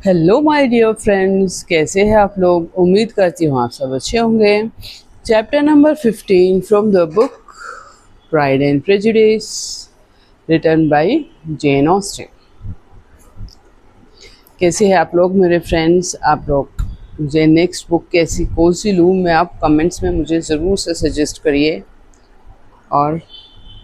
Hello my dear friends, कैसे हैं आप लोग। उम्मीद करती हूँ आप सब अच्छे होंगे। Chapter number 15 from the book Pride and Prejudice written by Jane Austen. कैसे हैं आप लोग मेरे फ्रेंड्स। आप लोग मुझे नेक्स्ट बुक कौन सी लूँ मैं, आप कमेंट्स में मुझे ज़रूर से सजेस्ट करिए। और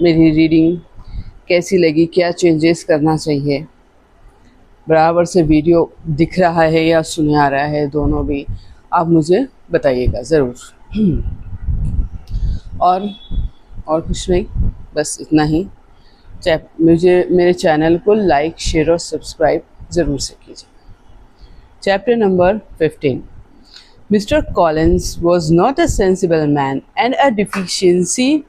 मेरी रीडिंग कैसी लगी, क्या चेंजेस करना चाहिए। बराबर से वीडियो दिख रहा है या सुने आ रहा है, दोनों भी आप मुझे बताइएगा ज़रूर। और कुछ नहीं, बस इतना ही। मुझे मेरे चैनल को लाइक, शेयर और सब्सक्राइब ज़रूर से कीजिए। Chapter number 15। Mr. Collins was not a sensible man, and a deficiency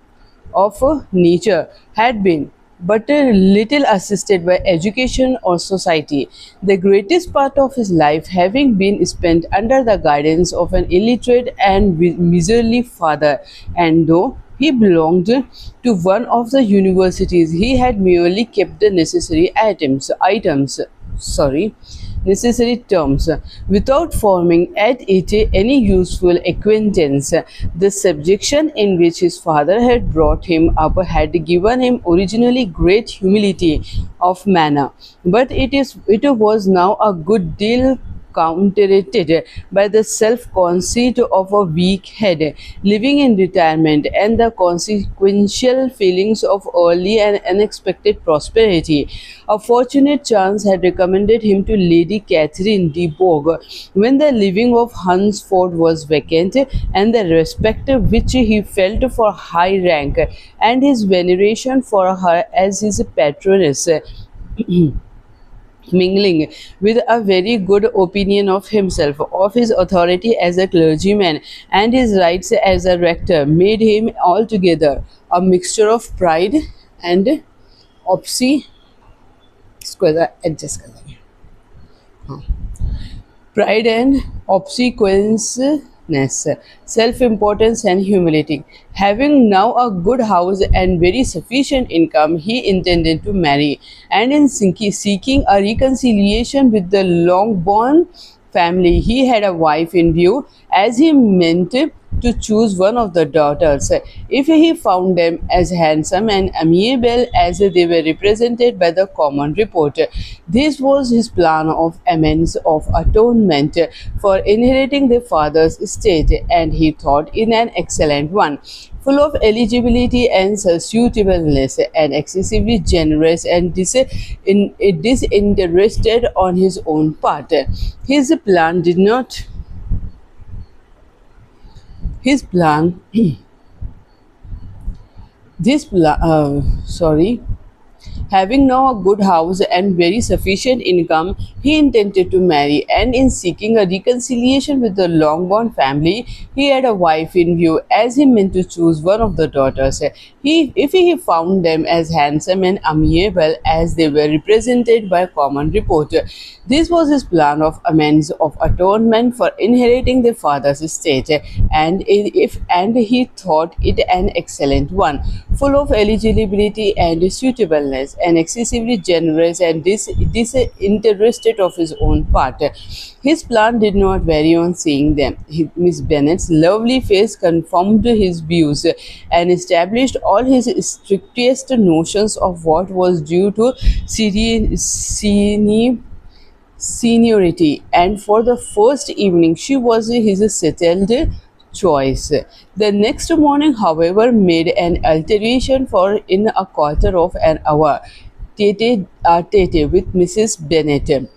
of nature had been but a little assisted by education or society, the greatest part of his life having been spent under the guidance of an illiterate and miserly father. And though he belonged to one of the universities, he had merely kept the necessary terms, without forming at it any useful acquaintance. The subjection in which his father had brought him up had given him originally great humility of manner, but it was now a good deal counteracted by the self-conceit of a weak head living in retirement and the consequential feelings of early and unexpected prosperity. A fortunate chance had recommended him to Lady Catherine de Bourgh when the living of Hunsford was vacant, and the respect which he felt for high rank and his veneration for her as his patroness mingling with a very good opinion of himself, of his authority as a clergyman, and his rights as a rector, made him altogether a mixture of pride and obsi इसको adjust कर देंगे, हाँ, pride and obsequiousness, self-importance and humility. Having now a good house and very sufficient income, he intended to marry, and in seeking a reconciliation with the long-born family, he had a wife in view, as he meant to choose one of the daughters, if he found them as handsome and amiable as they were represented by the common report. This was his plan of amends of atonement for inheriting their father's estate, and he thought it an excellent one, full of eligibility and suitableness, and excessively generous and disinterested on his own part. His plan did not his plan this pla- sorry Having now a good house and very sufficient income, he intended to marry, and in seeking a reconciliation with the Longbourn family, he had a wife in view, as he meant to choose one of the daughters. If he found them as handsome and amiable as they were represented by common report. This was his plan of amends of atonement for inheriting their father's estate, and he thought it an excellent one, full of eligibility and suitableness, and excessively generous and disinterested of his own part. His plan did not vary on seeing them. Miss Bennet's lovely face confirmed his views and established all his strictest notions of what was due to seniority, and for the first evening she was his settled choice. The next morning, however, made an alteration for in a quarter of an hour, tete with Mrs. Bennet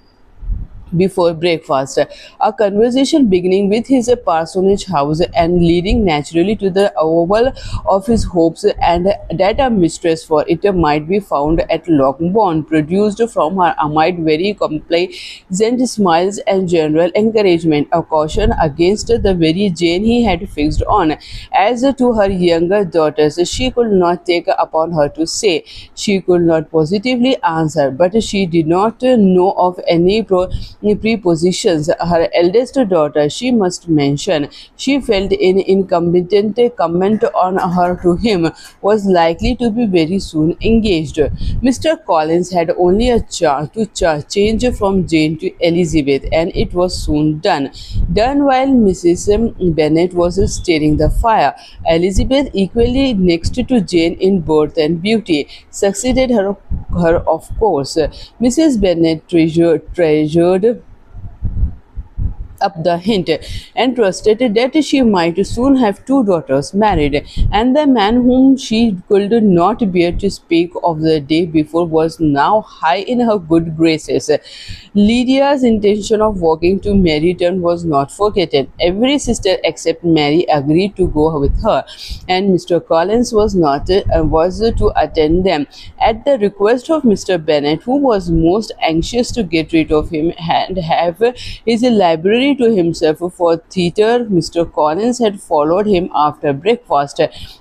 before breakfast, a conversation beginning with his parsonage house and leading naturally to the oval of his hopes, and that a mistress for it might be found at Longbourn, produced from her amid very complaisant smiles and general encouragement, a caution against the very Jane he had fixed on. As to her younger daughters, she could not take upon her to say, she could not positively answer, but she did not know of any prepositions. Her eldest daughter, she must mention, she felt an incompetent comment on her to him was likely to be very soon engaged. Mr. Collins had only a chance to change from Jane to Elizabeth, and it was soon done. Done while Mrs. Bennet was stirring the fire. Elizabeth, equally next to Jane in birth and beauty, succeeded her of course. Mrs. Bennet treasured up the hint and trusted that she might soon have two daughters married, and the man whom she could not bear to speak of the day before was now high in her good graces. Lydia's intention of walking to Maryton was not forgotten. Every sister except Mary agreed to go with her, and Mr. Collins was to attend them at the request of Mr. Bennet, who was most anxious to get rid of him and have his library to himself for theatre. Mr. Collins had followed him after breakfast,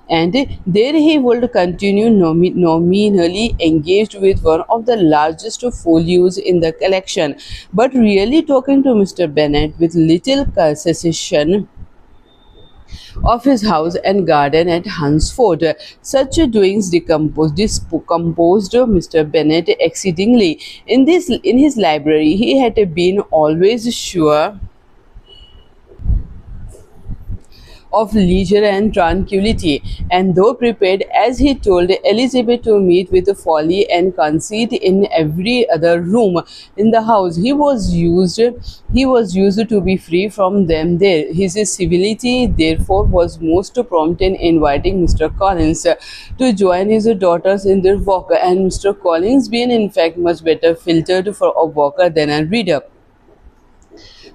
and there he would continue nominally engaged with one of the largest folios in the collection, but really talking to Mr. Bennet with little cessation of his house and garden at Hunsford. Such doings discomposed Mr. Bennet exceedingly. In his library, he had been always sure of leisure and tranquillity, and though prepared, as he told Elizabeth, to meet with folly and conceit in every other room in the house, he was used to be free from them there. His civility, therefore, was most prompt in inviting Mr. Collins to join his daughters in their walk, and Mr. Collins being in fact much better filtered for a walker than a reader,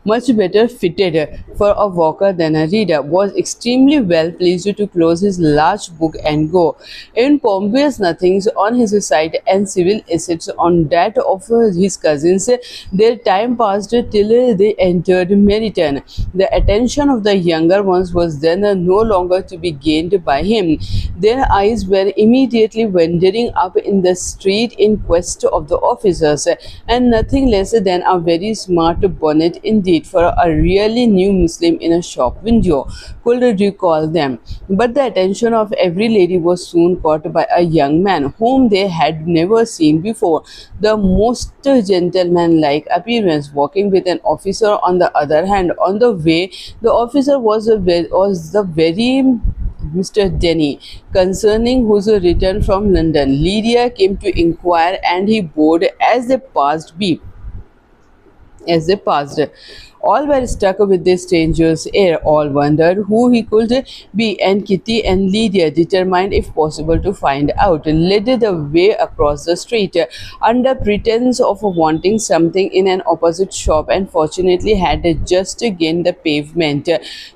much better fitted for a walker than a reader, was extremely well pleased to close his large book and go. In pompous nothings on his side and civil assets on that of his cousins, their time passed till they entered Meryton. The attention of the younger ones was then no longer to be gained by him. Their eyes were immediately wandering up in the street in quest of the officers, and nothing less than a very smart bonnet indeed for a really new Muslim in a shop window could recall them. But the attention of every lady was soon caught by a young man whom they had never seen before. The most gentleman-like appearance, walking with an officer on the other hand. On the way, the officer was the very Mr. Denny, concerning whose return from London Lydia came to inquire, and he bowed as they passed. All were struck with this stranger's air. All wondered who he could be, and Kitty and Lydia, determined if possible to find out, led the way across the street under pretense of wanting something in an opposite shop, and fortunately had just gained the pavement.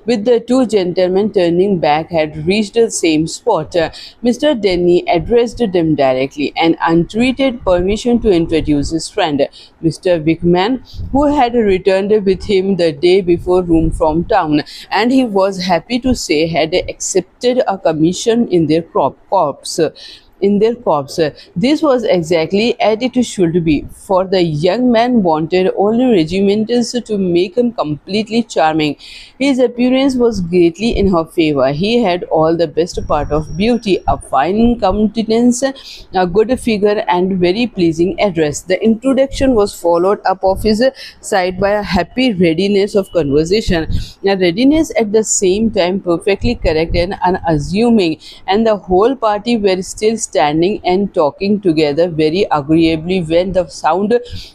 With the two gentlemen turning back, had reached the same spot. Mr. Denny addressed them directly and entreated permission to introduce his friend, Mr. Wickman, who had returned with him the day before from town, and he was happy to say had accepted a commission in their corps. This was exactly as it should be, for the young man wanted only regimentals to make him completely charming. His appearance was greatly in her favor. He had all the best part of beauty, a fine countenance, a good figure, and very pleasing address. The introduction was followed up of his side by a happy readiness of conversation, a readiness at the same time perfectly correct and unassuming, and the whole party were still standing and talking together very agreeably when the sound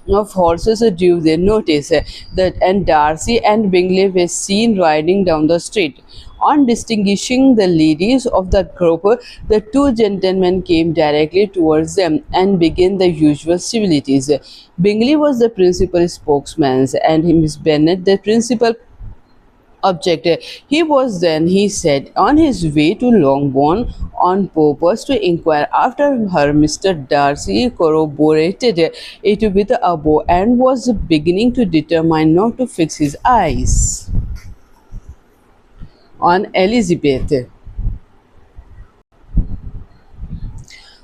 of horses drew their notice, and Darcy and Bingley were seen riding down the street. On distinguishing the ladies of the group, the two gentlemen came directly towards them and began the usual civilities. Bingley was the principal spokesman, and Miss Bennet the principal object. He was then, he said, on his way to Longbourn on purpose to inquire after her. Mr. Darcy corroborated it with a bow, and was beginning to determine not to fix his eyes on Elizabeth.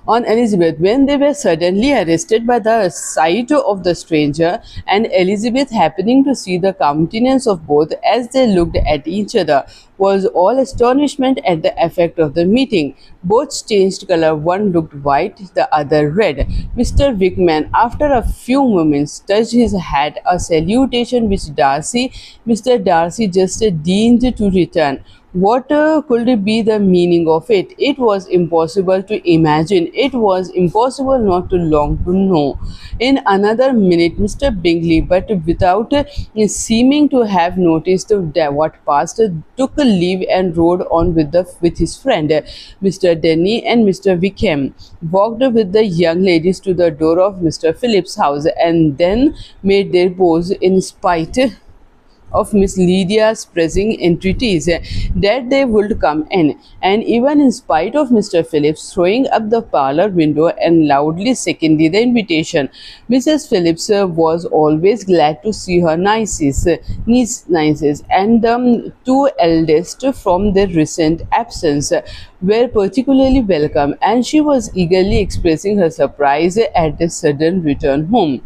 on Elizabeth when they were suddenly arrested by the sight of the stranger, and Elizabeth, happening to see the countenance of both as they looked at each other, was all astonishment at the effect of the meeting. Both changed color, one looked white, the other red. Mr. Wickman, after a few moments, touched his hat, a salutation which Mr. Darcy just deigned to return. What could be the meaning of it? It was impossible to imagine. It was impossible not to long to know. In another minute, Mr. Bingley, but without seeming to have noticed what passed, took leave and rode on with his friend. Mr. Denny and Mr. Wickham walked with the young ladies to the door of Mr. Phillip's house, and then made their pose in spite of Miss Lydia's pressing entreaties that they would come in, and even in spite of Mr. Phillips throwing up the parlour window and loudly seconding the invitation. Mrs. Phillips was always glad to see her nieces, and the two eldest from their recent absence were particularly welcome, and she was eagerly expressing her surprise at the sudden return home,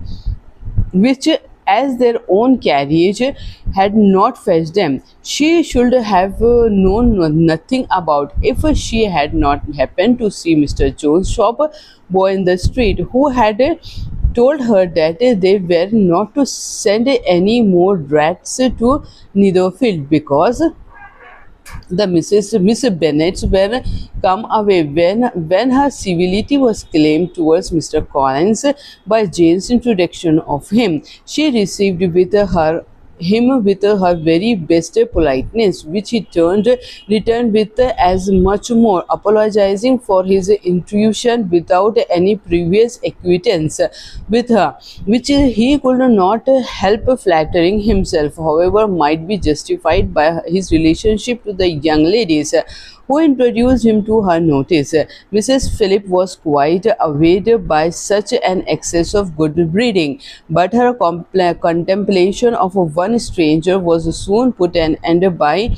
which, as their own carriage had not fetched them, she should have known nothing about if she had not happened to see Mr. Jones' shop boy in the street, who had told her that they were not to send any more rats to Netherfield, because the Miss Bennets were come away. When her civility was claimed towards Mr. Collins by Jane's introduction of him, she received with her him with her very best politeness, which he returned with as much more, apologizing for his intrusion without any previous acquaintance with her, which he could not help flattering himself, however, might be justified by his relationship to the young ladies who introduced him to her notice. Mrs. Philip was quite awed by such an excess of good breeding, but her contemplation of one stranger was soon put an end by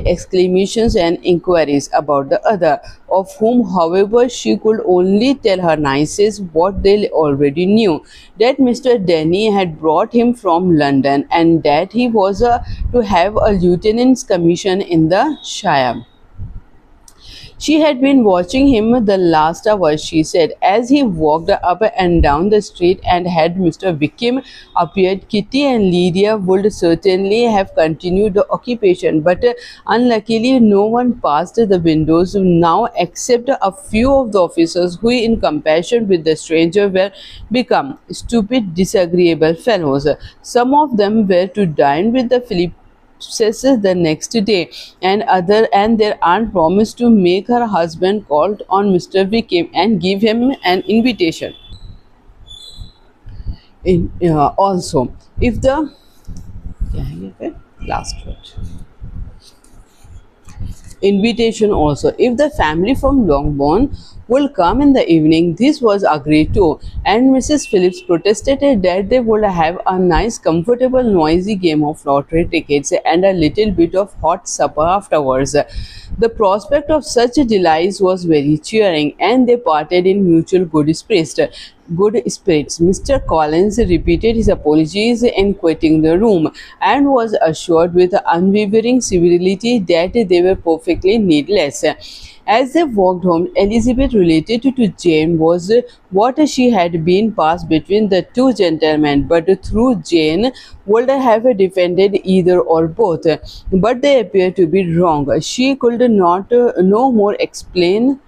exclamations and inquiries about the other, of whom, however, she could only tell her nieces what they already knew, that Mr. Denny had brought him from London, and that he was to have a lieutenant's commission in the Shire. She had been watching him the last hour, she said, as he walked up and down the street, and had Mr. Wickham appeared, Kitty and Lydia would certainly have continued the occupation, but unluckily no one passed the windows now except a few of the officers, who, in compassion with the stranger, were become stupid, disagreeable fellows. Some of them were to dine with the Philip the next day, and their aunt promised to make her husband call on Mr. Wickham and give him an invitation. Also, if the last word. Invitation also. If the family from Longbourn will come in the evening, this was agreed to, and Mrs. Phillips protested that they would have a nice, comfortable, noisy game of lottery tickets and a little bit of hot supper afterwards. The prospect of such delights was very cheering, and they parted in mutual good spirits. Mr. Collins repeated his apologies in quitting the room, and was assured with unwavering civility that they were perfectly needless. As they walked home, Elizabeth related to Jane was what she had been passed between the two gentlemen, but through Jane would have defended either or both. But they appeared to be wrong. She could no more explain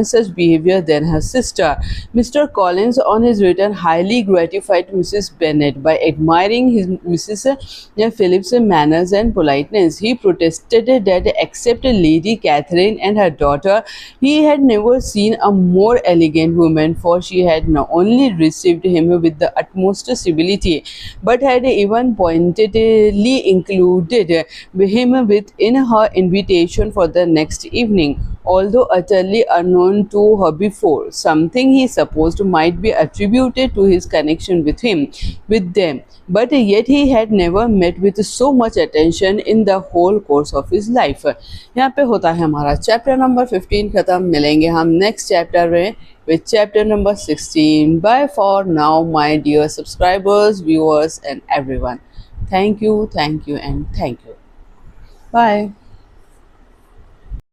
such behavior than her sister. Mr. Collins, on his return, highly gratified Mrs. Bennet by admiring Mrs. Phillip's manners and politeness. He protested that, except Lady Catherine and her daughter, he had never seen a more elegant woman, for she had not only received him with the utmost civility, but had even pointedly included him within her invitation for the next evening. although utterly unknown to her before. Something he supposed might be attributed to his connection with them, but yet he had never met with so much attention in the whole course of his life. यहाँ पे होता है हमारा chapter number 15 खत्म. मिलेंगे हम next chapter में with chapter number 16. Bye for now, my dear subscribers, viewers, and everyone. Thank you, and thank you. Bye.